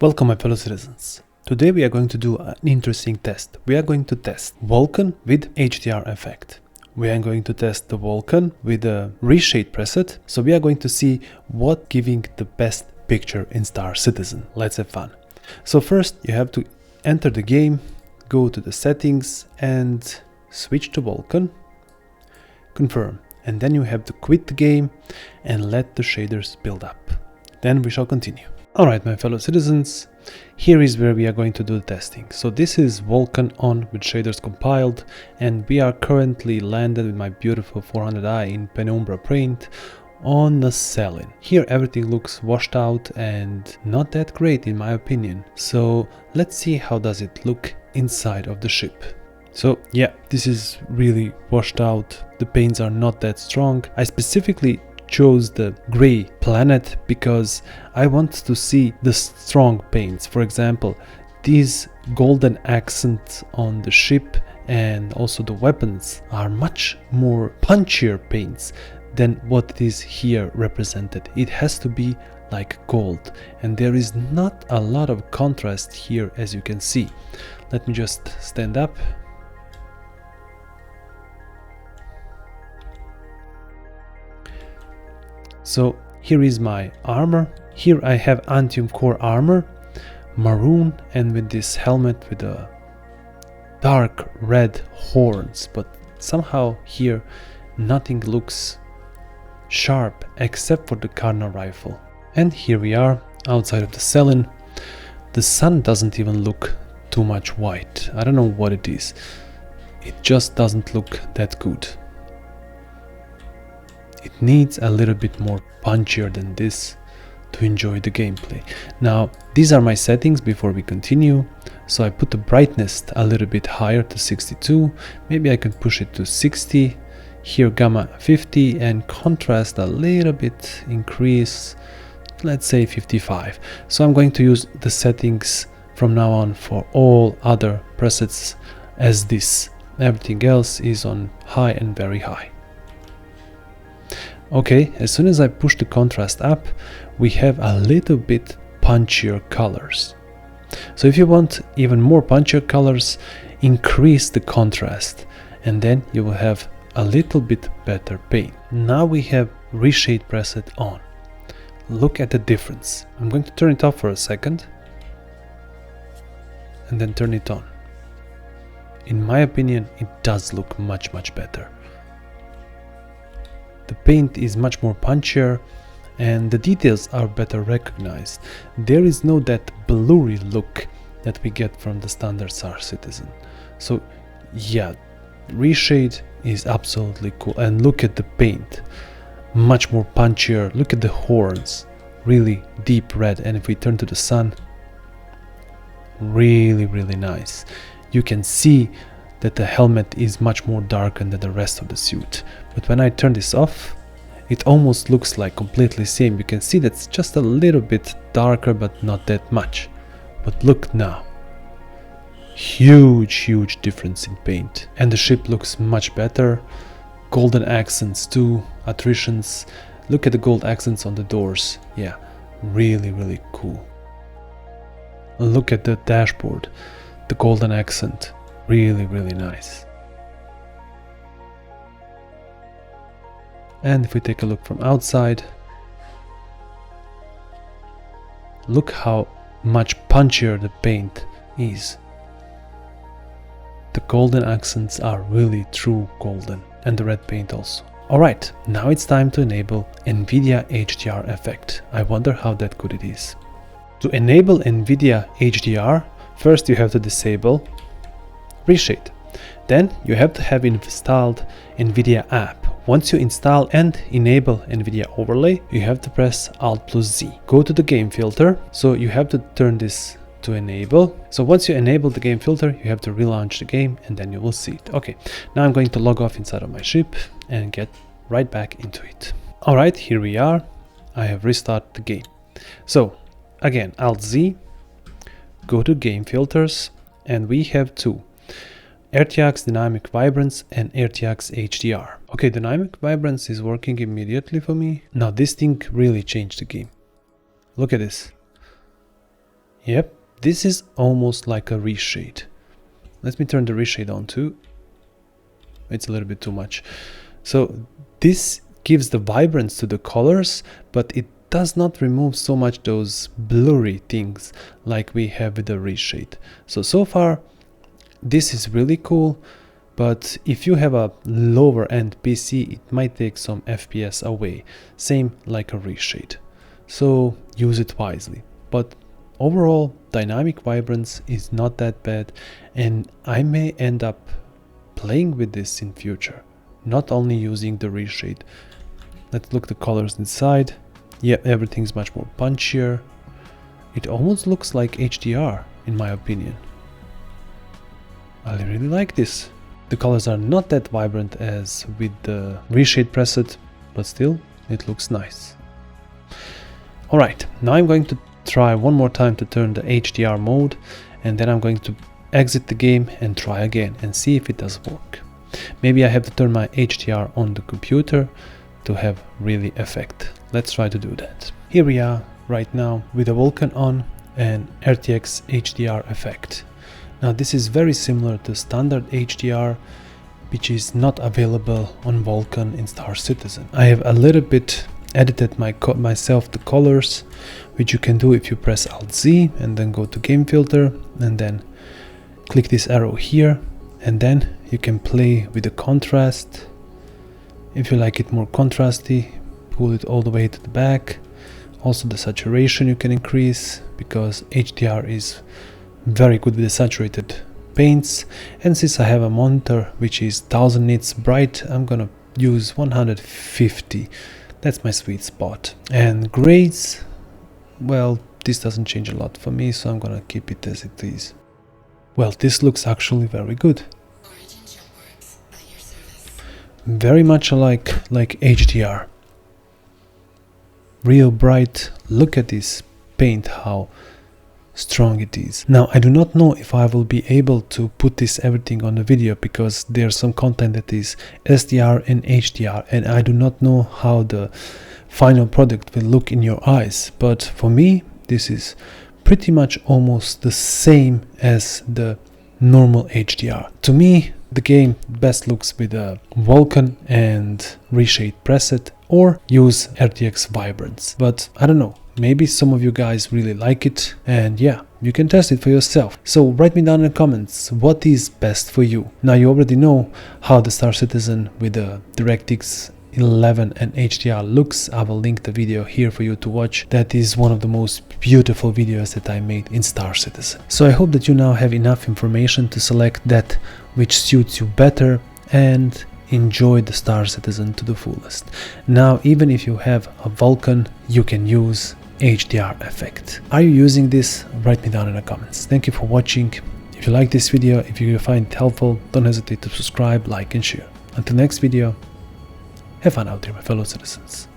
Welcome my fellow citizens. Today we are going to do an interesting test. We are going to test Vulkan with HDR effect. We are going to test the Vulkan with a ReShade preset. So we are going to see what giving the best picture in Star Citizen. Let's have fun. So first you have to enter the game, go to the settings and switch to Vulkan, confirm, and then you have to quit the game and let the shaders build up. Then we shall continue. Alright my fellow citizens, here is where we are going to do the testing. So this is Vulkan on with shaders compiled, and we are currently landed with my beautiful 400i in Penumbra Paint on the Selin. Here everything looks washed out and not that great in my opinion. So let's see how does it look inside of the ship. So yeah, this is really washed out. The paints are not that strong. I specifically chose the gray planet because I want to see the strong paints. For example, these golden accents on the ship and also the weapons are much more punchier paints than what it is here represented. It has to be like gold, and there is not a lot of contrast here, as you can see. Let me just stand up. So here is my armor. Here I have Antium Core armor, maroon, and with this helmet with a dark red horns, but somehow here nothing looks sharp except for the Cardinal rifle. And here we are outside of the Selin. The sun doesn't even look too much white. I don't know what it is. It just doesn't look that good. It needs a little bit more punchier than this to enjoy the gameplay. Now, these are my settings before we continue. So I put the brightness a little bit higher to 62. Maybe I can push it to 60. Here gamma 50, and contrast a little bit increase, let's say 55. So I'm going to use the settings from now on for all other presets as this. Everything else is on high and very high. Okay, as soon as I push the contrast up, we have a little bit punchier colors. So if you want even more punchier colors, increase the contrast, and then you will have a little bit better paint. Now we have ReShade preset on. Look at the difference. I'm going to turn it off for a second and then turn it on. In my opinion, it does look much better. The paint is much more punchier and the details are better recognized. There is no that blurry look that we get from the standard Star Citizen. So yeah, ReShade is absolutely cool. And look at the paint, much more punchier. Look at the horns, really deep red. And if we turn to the sun, really nice. You can see that the helmet is much more darkened than the rest of the suit. But when I turn this off, it almost looks like completely same. You can see that's just a little bit darker, but not that much. But look now, huge difference in paint. And the ship looks much better. Golden accents too, attritions. Look at the gold accents on the doors. Yeah, really cool. Look at the dashboard, the golden accent. Really nice. And if we take a look from outside, look how much punchier the paint is. The golden accents are really true golden, and the red paint also. Alright, now it's time to enable Nvidia HDR effect. I wonder how that good it is. To enable Nvidia HDR, first you have to disable ReShade. Then you have to have installed Nvidia app. Once you install and enable Nvidia overlay, you have to press Alt+Z. Go to the game filter. So you have to turn this to enable. So once you enable the game filter, you have to relaunch the game and then you will see it. Okay, now I'm going to log off inside of my ship and get right back into it. Alright, here we are. I have restarted the game. So again, Alt+Z, go to game filters, and we have two: RTX Dynamic Vibrance and RTX HDR. Okay, Dynamic Vibrance is working immediately for me. Now this thing really changed the game. Look at this. Yep, this is almost like a reshade. Let me turn the reshade on too. It's a little bit too much. So this gives the vibrance to the colors, but it does not remove so much those blurry things like we have with the reshade. So far this is really cool, but if you have a lower end PC, it might take some FPS away, same like a reshade. So use it wisely. But overall, dynamic vibrance is not that bad, and I may end up playing with this in future, not only using the reshade. Let's look the colors inside. Yeah, everything's much more punchier. It almost looks like HDR in my opinion. I really like this. The colors are not that vibrant as with the reshade preset, but still it looks nice. Alright, now I'm going to try one more time to turn the HDR mode, and then I'm going to exit the game and try again and see if it does work. Maybe I have to turn my HDR on the computer to have really effect. Let's try to do that. Here we are right now with the Vulkan on and RTX HDR effect. Now this is very similar to standard HDR, which is not available on Vulkan in Star Citizen. I have a little bit edited myself the colors, which you can do if you press Alt Z and then go to game filter and then click this arrow here, and then you can play with the contrast. If you like it more contrasty, pull it all the way to the back. Also the saturation you can increase, because HDR is very good with the saturated paints. And since I have a monitor which is 1000 nits bright, I'm gonna use 150. That's my sweet spot. And grades, well, this doesn't change a lot for me, so I'm gonna keep it as it is. Well, this looks actually very good. Very much like HDR. Real bright. Look at this paint, how strong it is. Now I do not know if I will be able to put this everything on the video, because there's some content that is SDR and HDR, and I do not know how the final product will look in your eyes. But for me this is pretty much almost the same as the normal HDR. To me the game best looks with a Vulkan and ReShade preset, or use RTX Vibrance. But I don't know, maybe some of you guys really like it, and yeah, you can test it for yourself. So write me down in the comments what is best for you. Now you already know how the Star Citizen with the DirectX 11 and HDR looks. I will link the video here for you to watch. That is one of the most beautiful videos that I made in Star Citizen. So I hope that you now have enough information to select that which suits you better and enjoy the Star Citizen to the fullest. Now even if you have a Vulkan, you can use HDR effect. Are you using this? Write me down in the comments. Thank you for watching. If you like this video, if you find it helpful, don't hesitate to subscribe, like and share. Until next video, have fun out there, my fellow citizens.